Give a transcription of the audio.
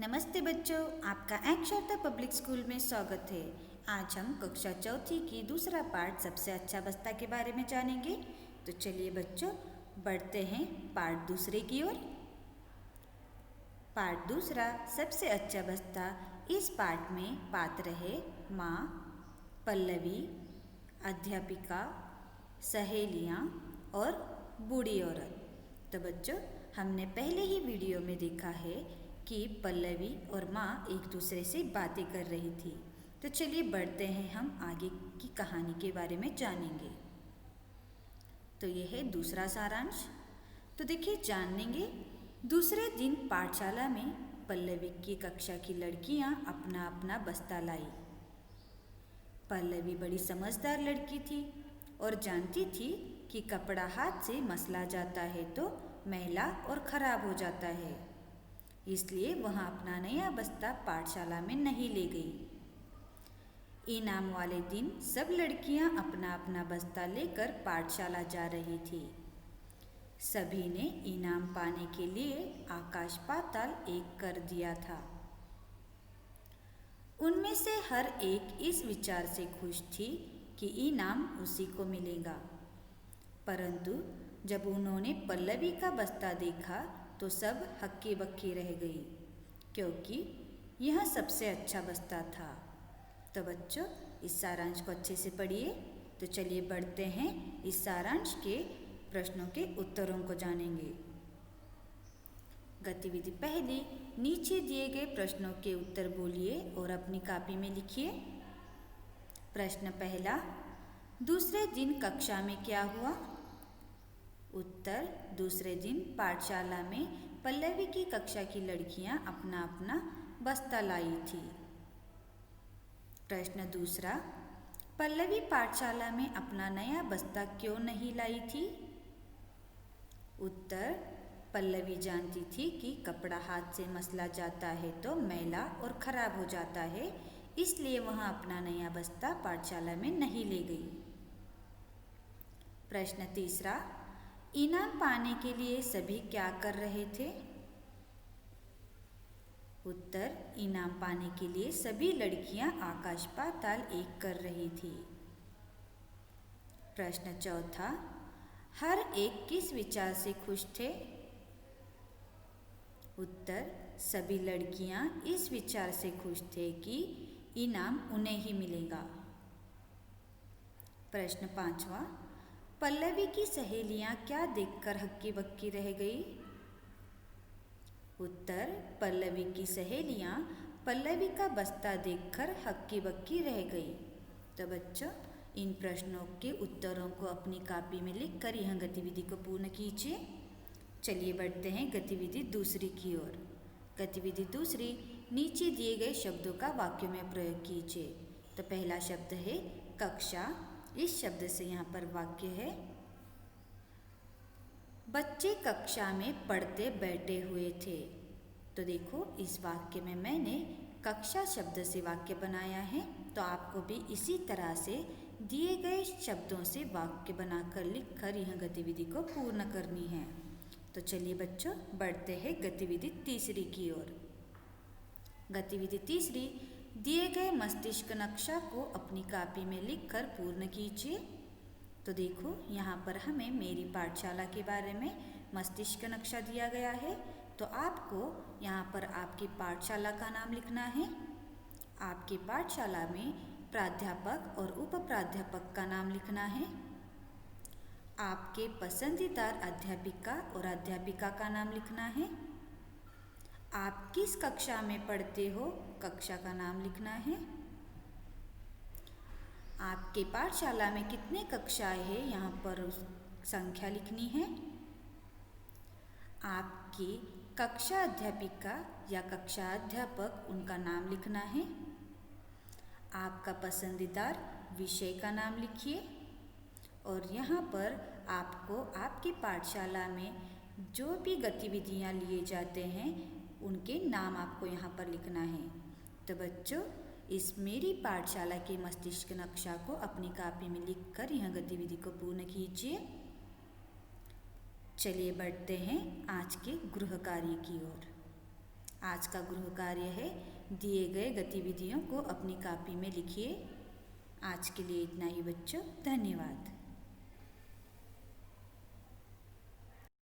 नमस्ते बच्चों, आपका एक्शरता पब्लिक स्कूल में स्वागत है। आज हम कक्षा चौथी की दूसरा पार्ट सबसे अच्छा बस्ता के बारे में जानेंगे। तो चलिए बच्चों, बढ़ते हैं पार्ट दूसरे की ओर। पार्ट दूसरा सबसे अच्छा बस्ता। इस पार्ट में पात्र है माँ, पल्लवी, अध्यापिका, सहेलियाँ और बूढ़ी औरत। तो बच्चों, हमने पहले ही वीडियो में देखा है कि पल्लवी और माँ एक दूसरे से बातें कर रही थी। तो चलिए बढ़ते हैं, हम आगे की कहानी के बारे में जानेंगे। तो यह है दूसरा सारांश। तो देखिए, जानेंगे। दूसरे दिन पाठशाला में पल्लवी की कक्षा की लड़कियाँ अपना अपना बस्ता लाई। पल्लवी बड़ी समझदार लड़की थी और जानती थी कि कपड़ा हाथ से मसला जाता है तो मैला और ख़राब हो जाता है, इसलिए वह अपना नया बस्ता पाठशाला में नहीं ले गई। इनाम वाले दिन सब लड़कियां अपना अपना बस्ता लेकर पाठशाला जा रही थी। सभी ने इनाम पाने के लिए आकाश पाताल एक कर दिया था। उनमें से हर एक इस विचार से खुश थी कि इनाम उसी को मिलेगा। परंतु जब उन्होंने पल्लवी का बस्ता देखा तो सब हक्की बक्की रह गई, क्योंकि यह सबसे अच्छा बस्ता था। तो बच्चों, इस सारांश को अच्छे से पढ़िए। तो चलिए बढ़ते हैं, इस सारांश के प्रश्नों के उत्तरों को जानेंगे। गतिविधि पहली, नीचे दिए गए प्रश्नों के उत्तर बोलिए और अपनी कॉपी में लिखिए। प्रश्न पहला, दूसरे दिन कक्षा में क्या हुआ? उत्तर, दूसरे दिन पाठशाला में पल्लवी की कक्षा की लड़कियां अपना अपना बस्ता लाई थी। प्रश्न दूसरा, पल्लवी पाठशाला में अपना नया बस्ता क्यों नहीं लाई थी? उत्तर, पल्लवी जानती थी कि कपड़ा हाथ से मसला जाता है तो मैला और ख़राब हो जाता है, इसलिए वह अपना नया बस्ता पाठशाला में नहीं ले गई। प्रश्न तीसरा, इनाम पाने के लिए सभी क्या कर रहे थे? उत्तर, इनाम पाने के लिए सभी लड़कियां आकाश पाताल एक कर रही थी। प्रश्न चौथा, हर एक किस विचार से खुश थे? उत्तर, सभी लड़कियां इस विचार से खुश थे कि इनाम उन्हें ही मिलेगा। प्रश्न पांचवा, पल्लवी की सहेलियां क्या देखकर हक्की बक्की रह गई? उत्तर, पल्लवी की सहेलियां पल्लवी का बस्ता देखकर हक्की बक्की रह गई। तो बच्चों, इन प्रश्नों के उत्तरों को अपनी कॉपी में लिखकर यह गतिविधि को पूर्ण कीजिए। चलिए बढ़ते हैं गतिविधि दूसरी की ओर। गतिविधि दूसरी, नीचे दिए गए शब्दों का वाक्यों में प्रयोग कीजिए। तो पहला शब्द है कक्षा। इस शब्द से यहाँ पर वाक्य है, बच्चे कक्षा में पढ़ते बैठे हुए थे। तो देखो, इस वाक्य में मैंने कक्षा शब्द से वाक्य बनाया है, तो आपको भी इसी तरह से दिए गए शब्दों से वाक्य बनाकर लिखकर यह गतिविधि को पूर्ण करनी है। तो चलिए बच्चों, बढ़ते हैं गतिविधि तीसरी की ओर। गतिविधि तीसरी, दिए गए मस्तिष्क नक्शा को अपनी कॉपी में लिखकर पूर्ण कीजिए। तो देखो, यहाँ पर हमें मेरी पाठशाला के बारे में मस्तिष्क नक्शा दिया गया है। तो आपको यहाँ पर आपकी पाठशाला का नाम लिखना है। आपकी पाठशाला में प्राध्यापक और उप प्राध्यापक का नाम लिखना है। आपके पसंदीदा अध्यापिका और अध्यापिका का नाम लिखना है। आप किस कक्षा में पढ़ते हो, कक्षा का नाम लिखना है। आपके पाठशाला में कितने कक्षाएं हैं, यहाँ पर उस संख्या लिखनी है। आपकी कक्षा अध्यापिका या कक्षा अध्यापक, उनका नाम लिखना है। आपका पसंदीदा विषय का नाम लिखिए। और यहाँ पर आपको आपकी पाठशाला में जो भी गतिविधियाँ लिए जाते हैं, उनके नाम आपको यहाँ पर लिखना है। तो बच्चों, इस मेरी पाठशाला के मस्तिष्क नक्शा को अपनी कॉपी में लिखकर यह गतिविधि को पूर्ण कीजिए। चलिए बढ़ते हैं आज के गृह कार्य की ओर। आज का गृह कार्य है, दिए गए गतिविधियों को अपनी कॉपी में लिखिए। आज के लिए इतना ही बच्चों, धन्यवाद।